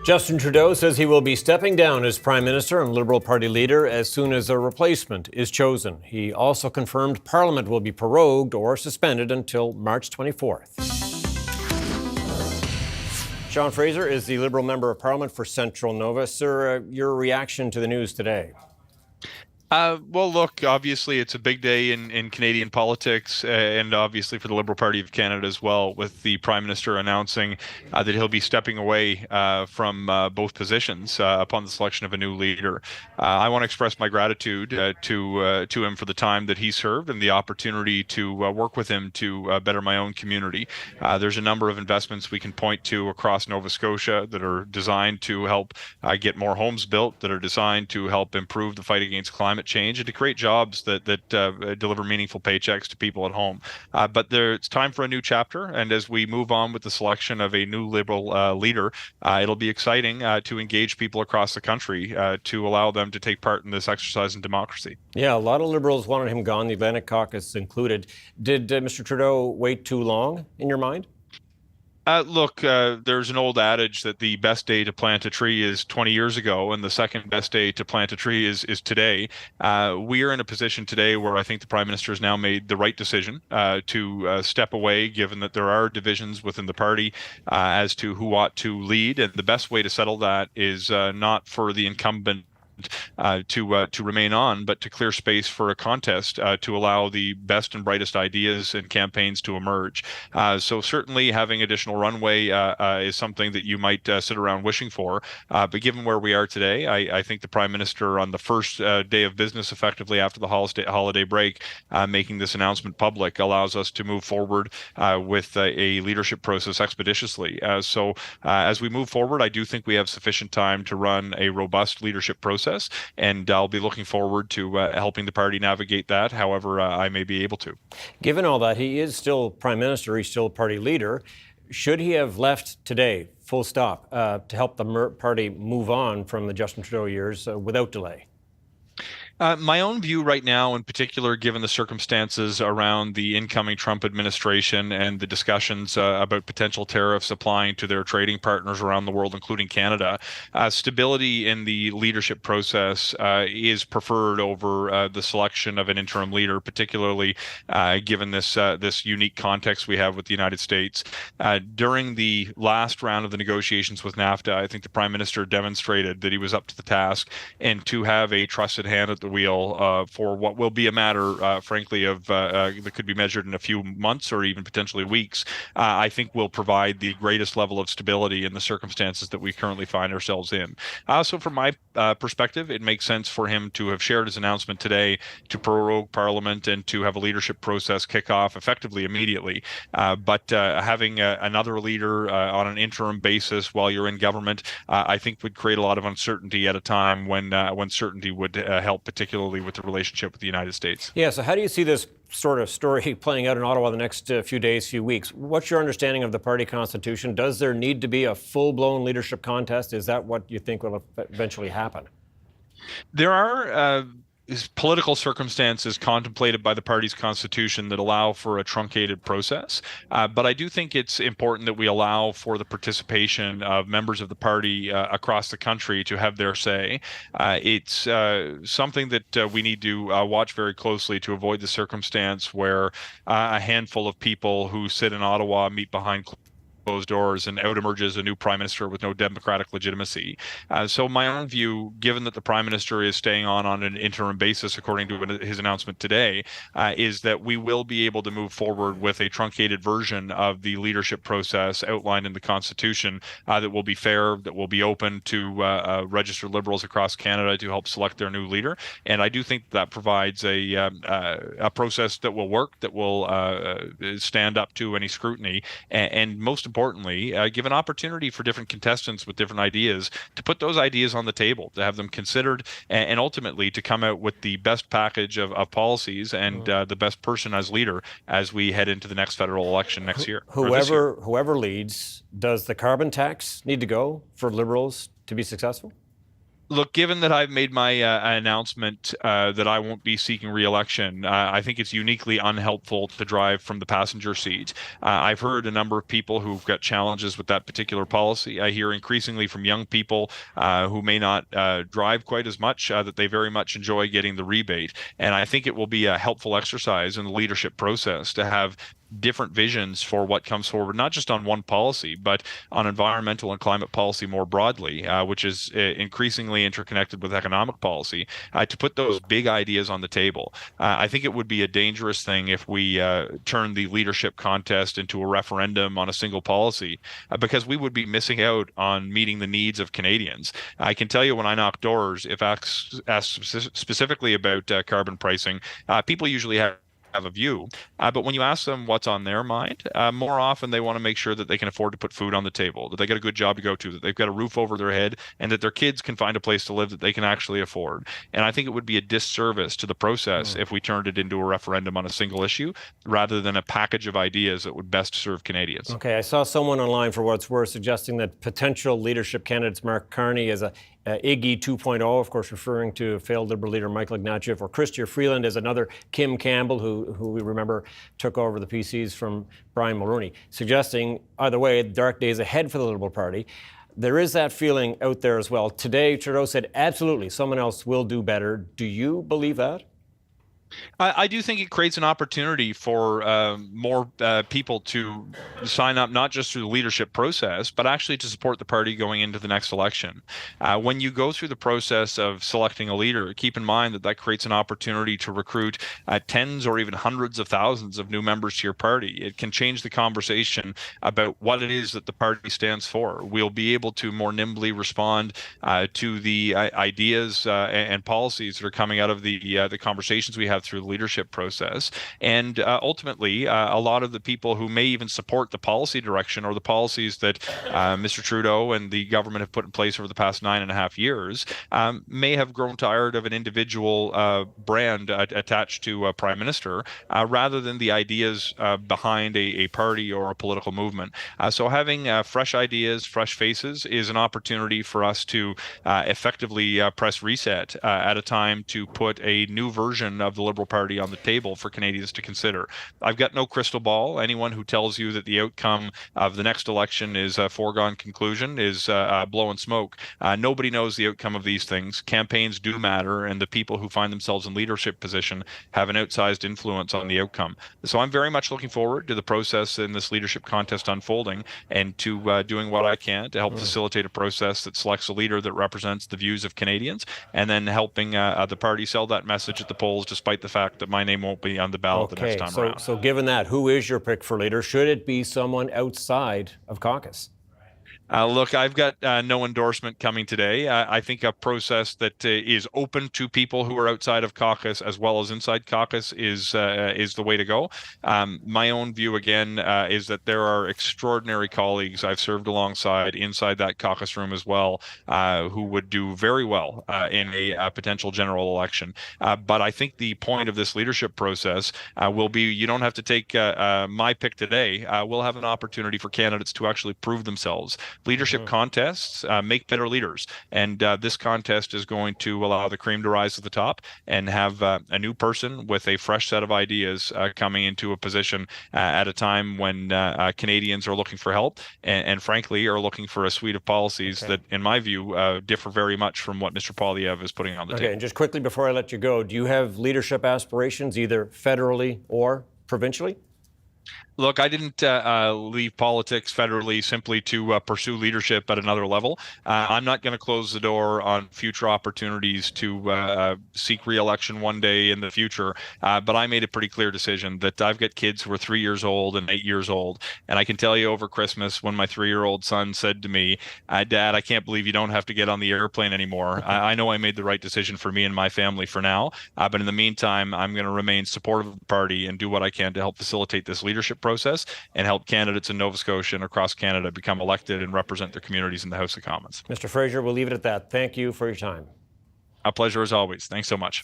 Justin Trudeau says he will be stepping down as Prime Minister and Liberal Party leader as soon as a replacement is chosen. He also confirmed Parliament will be prorogued or suspended until March 24th. Sean Fraser is the Liberal Member of Parliament for Central Nova. Sir, your reaction to the news today? Well, look, obviously it's a big day in Canadian politics and obviously for the Liberal Party of Canada as well, with the Prime Minister announcing that he'll be stepping away from both positions upon the selection of a new leader. I want to express my gratitude to him for the time that he served and the opportunity to work with him to better my own community. There's a number of investments we can point to across Nova Scotia that are designed to help get more homes built, that are designed to help improve the fight against climate change and to create jobs that deliver meaningful paychecks to people at home. But it's time for a new chapter, and as we move on with the selection of a new Liberal leader, it'll be exciting to engage people across the country to allow them to take part in this exercise in democracy. Yeah, a lot of Liberals wanted him gone, the Atlantic Caucus included. Did Mr. Trudeau wait too long, in your mind? Look, there's an old adage that the best day to plant a tree is 20 years ago, and the second best day to plant a tree is today. We are in a position today where I think the Prime Minister has now made the right decision to step away, given that there are divisions within the party as to who ought to lead. And the best way to settle that is not for the incumbent to remain on, but to clear space for a contest to allow the best and brightest ideas and campaigns to emerge. So certainly having additional runway is something that you might sit around wishing for. But given where we are today, I think the Prime Minister on the first day of business, effectively after the holiday break, making this announcement public allows us to move forward with a leadership process expeditiously. So as we move forward, I do think we have sufficient time to run a robust leadership process. And I'll be looking forward to helping the party navigate that, however I may be able to. Given all that, he is still Prime Minister, he's still party leader. Should he have left today, full stop, to help the party move on from the Justin Trudeau years without delay? My own view right now, in particular, given the circumstances around the incoming Trump administration and the discussions about potential tariffs applying to their trading partners around the world, including Canada, stability in the leadership process is preferred over the selection of an interim leader, particularly given this unique context we have with the United States. During the last round of the negotiations with NAFTA, I think the Prime Minister demonstrated that he was up to the task, and to have a trusted hand at the wheel for what will be a matter, frankly, of that could be measured in a few months or even potentially weeks, I think will provide the greatest level of stability in the circumstances that we currently find ourselves in. So from my perspective, it makes sense for him to have shared his announcement today to prorogue Parliament and to have a leadership process kick off effectively immediately. But having another leader on an interim basis while you're in government, I think would create a lot of uncertainty at a time when certainty would help, particularly with the relationship with the United States. Yeah, so how do you see this sort of story playing out in Ottawa the next few days, few weeks? What's your understanding of the party constitution? Does there need to be a full-blown leadership contest? Is that what you think will eventually happen? There are political circumstances contemplated by the party's constitution that allow for a truncated process. But I do think it's important that we allow for the participation of members of the party across the country to have their say. It's something that we need to watch very closely to avoid the circumstance where a handful of people who sit in Ottawa meet behind closed doors and out emerges a new Prime Minister with no democratic legitimacy. So my own view, given that the Prime Minister is staying on an interim basis, according to his announcement today, is that we will be able to move forward with a truncated version of the leadership process outlined in the Constitution that will be fair, that will be open to registered Liberals across Canada to help select their new leader. And I do think that provides a process that will work, that will stand up to any scrutiny, and most importantly, give an opportunity for different contestants with different ideas to put those ideas on the table, to have them considered, and ultimately to come out with the best package of policies and the best person as leader as we head into the next federal election next year. Whoever leads, does the carbon tax need to go for Liberals to be successful? Look, given that I've made my announcement that I won't be seeking re-election, I think it's uniquely unhelpful to drive from the passenger seat. I've heard a number of people who've got challenges with that particular policy. I hear increasingly from young people who may not drive quite as much that they very much enjoy getting the rebate. And I think it will be a helpful exercise in the leadership process to have different visions for what comes forward, not just on one policy, but on environmental and climate policy more broadly, which is increasingly interconnected with economic policy, to put those big ideas on the table. I think it would be a dangerous thing if we turn the leadership contest into a referendum on a single policy, because we would be missing out on meeting the needs of Canadians. I can tell you when I knock doors, if asked specifically about carbon pricing, people usually have a view. But when you ask them what's on their mind, more often they want to make sure that they can afford to put food on the table, that they got a good job to go to, that they've got a roof over their head, and that their kids can find a place to live that they can actually afford. And I think it would be a disservice to the process if we turned it into a referendum on a single issue rather than a package of ideas that would best serve Canadians. Okay, I saw someone online, for what it's worth, suggesting that potential leadership candidates Mark Carney as a Iggy 2.0, of course, referring to failed Liberal leader Michael Ignatieff, or Chrystia Freeland as another Kim Campbell, who we remember took over the PCs from Brian Mulroney, suggesting, either way, dark days ahead for the Liberal Party. There is that feeling out there as well. Today, Trudeau said, absolutely, someone else will do better. Do you believe that? I do think it creates an opportunity for more people to sign up, not just through the leadership process, but actually to support the party going into the next election. When you go through the process of selecting a leader, keep in mind that that creates an opportunity to recruit tens or even hundreds of thousands of new members to your party. It can change the conversation about what it is that the party stands for. We'll be able to more nimbly respond to the ideas and policies that are coming out of the conversations we have through the leadership process. And ultimately, a lot of the people who may even support the policy direction or the policies that Mr. Trudeau and the government have put in place over the past 9.5 years may have grown tired of an individual brand attached to a prime minister rather than the ideas behind a party or a political movement. So having fresh ideas, fresh faces is an opportunity for us to effectively press reset at a time to put a new version of the Liberal Party on the table for Canadians to consider. I've got no crystal ball. Anyone who tells you that the outcome of the next election is a foregone conclusion is blowing smoke. Nobody knows the outcome of these things. Campaigns do matter, and the people who find themselves in leadership position have an outsized influence on the outcome. So I'm very much looking forward to the process in this leadership contest unfolding and to doing what I can to help facilitate a process that selects a leader that represents the views of Canadians, and then helping the party sell that message at the polls, despite the fact that my name won't be on the ballot the next time around. So given that, who is your pick for leader? Should it be someone outside of caucus? Look, I've got no endorsement coming today. I think a process that is open to people who are outside of caucus as well as inside caucus is the way to go. My own view, again, is that there are extraordinary colleagues I've served alongside inside that caucus room as well, who would do very well in a potential general election. But I think the point of this leadership process will be you don't have to take my pick today. We'll have an opportunity for candidates to actually prove themselves. Leadership contests make better leaders, and this contest is going to allow the cream to rise to the top and have a new person with a fresh set of ideas coming into a position at a time when Canadians are looking for help and frankly are looking for a suite of policies that, in my view, differ very much from what Mr. Poilievre is putting on the table. And just quickly before I let you go, do you have leadership aspirations, either federally or provincially? Look, I didn't leave politics federally simply to pursue leadership at another level. I'm not going to close the door on future opportunities to seek re-election one day in the future. But I made a pretty clear decision that I've got kids who are 3 years old and 8 years old. And I can tell you over Christmas when my 3-year-old son said to me, Dad, I can't believe you don't have to get on the airplane anymore. I know I made the right decision for me and my family for now. But in the meantime, I'm going to remain supportive of the party and do what I can to help facilitate this leadership process and help candidates in Nova Scotia and across Canada become elected and represent their communities in the House of Commons. Mr. Fraser, we'll leave it at that. Thank you for your time. A pleasure as always. Thanks so much.